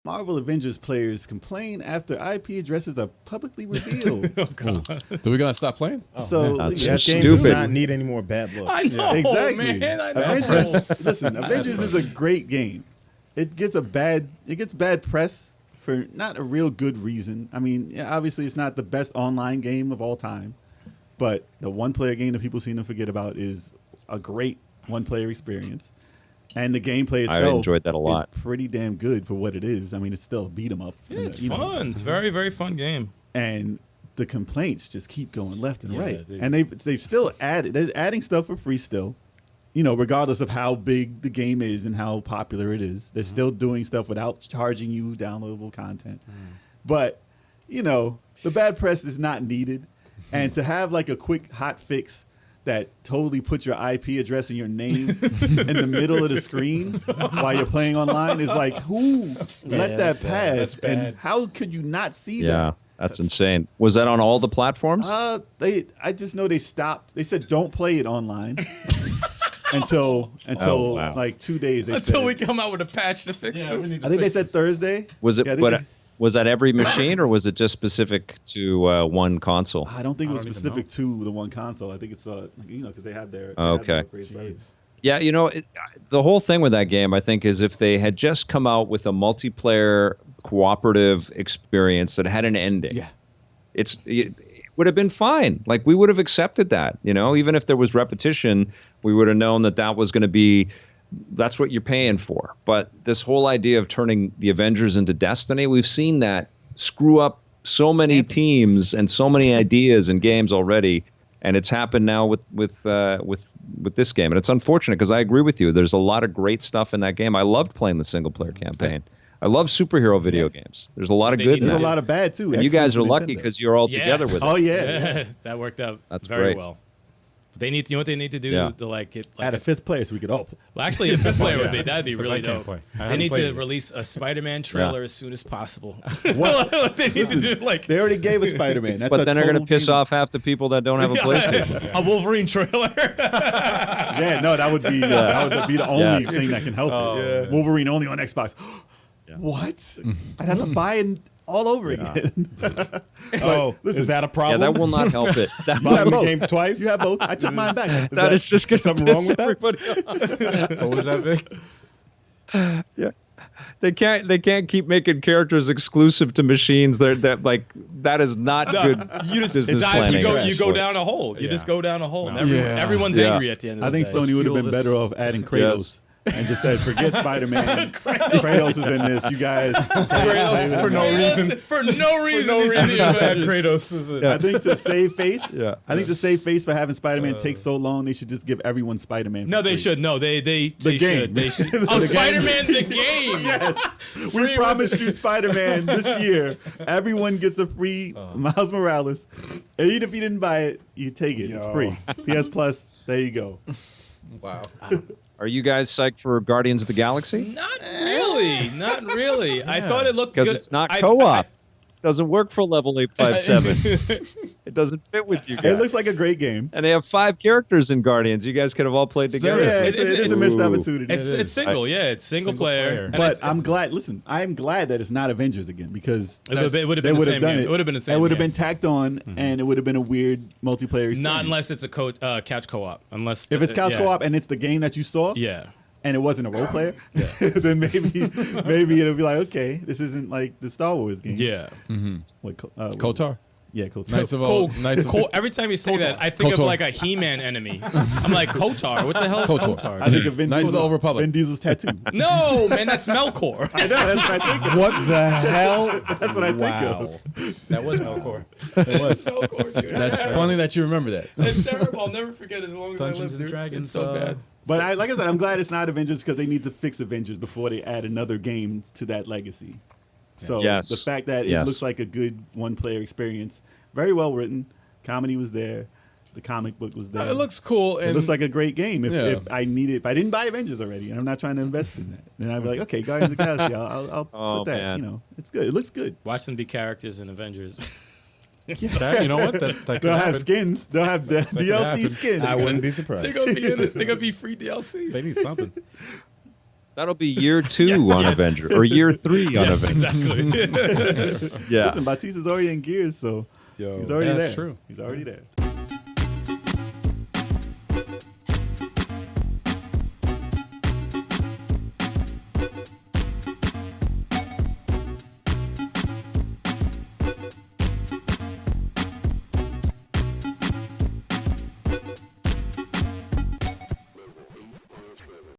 Marvel Avengers players complain after IP addresses are publicly revealed. Oh, God. So we gonna stop playing? So That's this stupid. game Does not need any more bad looks. I know, exactly. man. I know. Avengers. Listen, Avengers is a great game. It gets bad press for not a real good reason. I mean, yeah, obviously it's not the best online game of all time, but the one-player game that people seem to forget about is a great one-player experience. And the gameplay itself I enjoyed that a lot. is pretty damn good for what it is. I mean, it's still a beat 'em up. Yeah, it's fun. It's very, very fun game. And the complaints just keep going left and Yeah, right. they- And they've still added. They're adding stuff for free still. You know, regardless of how big the game is and how popular it is, they're still doing stuff without charging you downloadable content. But, you know, the bad press is not needed. And to have like a quick hot fix that totally puts your IP address and your name in the middle of the screen while you're playing online is like, who let that pass? And how could you not see that? Yeah, that's insane. Was that on all the platforms? I just know they stopped. They said don't play it online until wow. like 2 days. They Until said. we come out with a patch to fix this. I think they said Thursday. Was it? Yeah, I think Was that every machine, or was it just specific to one console? I don't think it was don't even specific to the one console. I think it's you know, because they have their Okay. upgrades for everything. Yeah, you know, the whole thing with that game, I think, is if they had just come out with a multiplayer cooperative experience that had an ending, Yeah. it would have been fine. Like, we would have accepted that, you know, even if there was repetition, we would have known that was going to be, that's what you're paying for. But this whole idea of turning the Avengers into Destiny, we've seen that screw up so many teams and so many ideas and games already. And it's happened now with this game, and it's unfortunate because I agree with you. There's a lot of great stuff in that game. I loved playing the single player campaign. I love superhero video games. There's a lot of good in There's that. a lot of bad too. And you guys are Xbox, lucky Nintendo. because you're all together with it. Oh yeah. That worked out That's very great. well. They need, you know what they need to do Yeah. to like it. Add a fifth player so we could all. Well, actually, a fifth player that'd be really I can't dope. play. I They haven't need played to it. release a Spider-Man trailer as soon as possible. What? They need to do like They already gave us Spider-Man. That's But a then they're going to total piss game. off half the people that don't have a PlayStation. a Wolverine trailer. Yeah, no, that would be the only Yes. thing that can help it. Yeah. Wolverine only on Xbox. What? I'd have to buy it all over again. Oh, listen, is that a Yeah, problem? that will not help it. That, You have the both. game twice? You have both. I took mine back. that is just going to something wrong piss with that? everybody off. What was that, Vic? Yeah. They can't keep making characters exclusive to machines. That is not good You just business dive, planning. you go down a hole. You just go down a hole. And everyone's Yeah. angry at the end of I the think day. Sony would have been Fuel this- better off adding Kratos and just said, forget Spider-Man. Kratos is in this. You guys. Kratos for no reason. For no reason. No these reason. idiots- Kratos is it. I think to save face, Yeah. I think to save face for having Spider-Man take so long, they should just give everyone Spider-Man. No, for they free. should. No, they The should. game. They should. The Oh, game. Spider-Man the game. Yes. We Free promised you Spider-Man this year. Everyone gets a free Miles Morales. And even if you didn't buy it, you take it. It's free. PS Plus, there you go. Wow. Are you guys psyched for Guardians of the Galaxy? Not really. Not really. I thought it looked good. Because it's not I- co-op. Doesn't work for level 857. It doesn't fit with you guys. It looks like a great game. And they have 5 characters in Guardians. You guys could have all played together. Yeah, It is- it is a missed opportunity. It's single. Yeah, it's single player. And But I'm glad. Listen, I'm glad that it's not Avengers again because it would have they been the would same have done game. it. It would have been the same. It would have game. been tacked on, and it would have been a weird multiplayer experience. Not unless it's a couch co-op. Unless if it's couch yeah. co-op and it's the game that you saw, Yeah. and it wasn't a role player, then maybe it'll be like, okay, this isn't like the Star Wars game. Yeah. What, Kotar. Yeah, Kotar. Nice of all. Nice of Every time you say that, I think of KOTOR. like a He-Man enemy. I'm like, Kotar. What the hell is KOTOR. Kotar? I think of Vin Knights of the Diesel's, Old Republic. Vin Diesel's tattoo. No, man, that's Melkor. I know, that's what I think of. What the hell? That's what I think Wow. of. That was Melkor. It was. Melkor, dude. That's funny that you remember that. It's terrible. I'll never forget as long as Dungeons I live, and dude. Dragons, It's so bad. But like I said, I'm glad it's not Avengers because they need to fix Avengers before they add another game to that legacy. So Yes. the fact that it Yes. looks like a good one-player experience, very well written, comedy was there, the comic book was there. It looks cool. And It looks like a great game. If Yeah. I didn't buy Avengers already, and I'm not trying to invest in that, then I'd be like, okay, Guardians of the Galaxy, I'll Oh, put that. man. You know, it's good. It looks good. Watch them be characters in Avengers. That, you know what? That could They'll have happen. skins. They'll have the DLC happen. skins. I wouldn't be They're surprised. gonna be in it. They're gonna be free DLC. They need something. That'll be year 2 Yes, on yes. Avengers or year 3 on Yes, Avengers. exactly. Yeah. Listen, Batista's already in Gears, so Yo, he's already that's there. true. He's already there.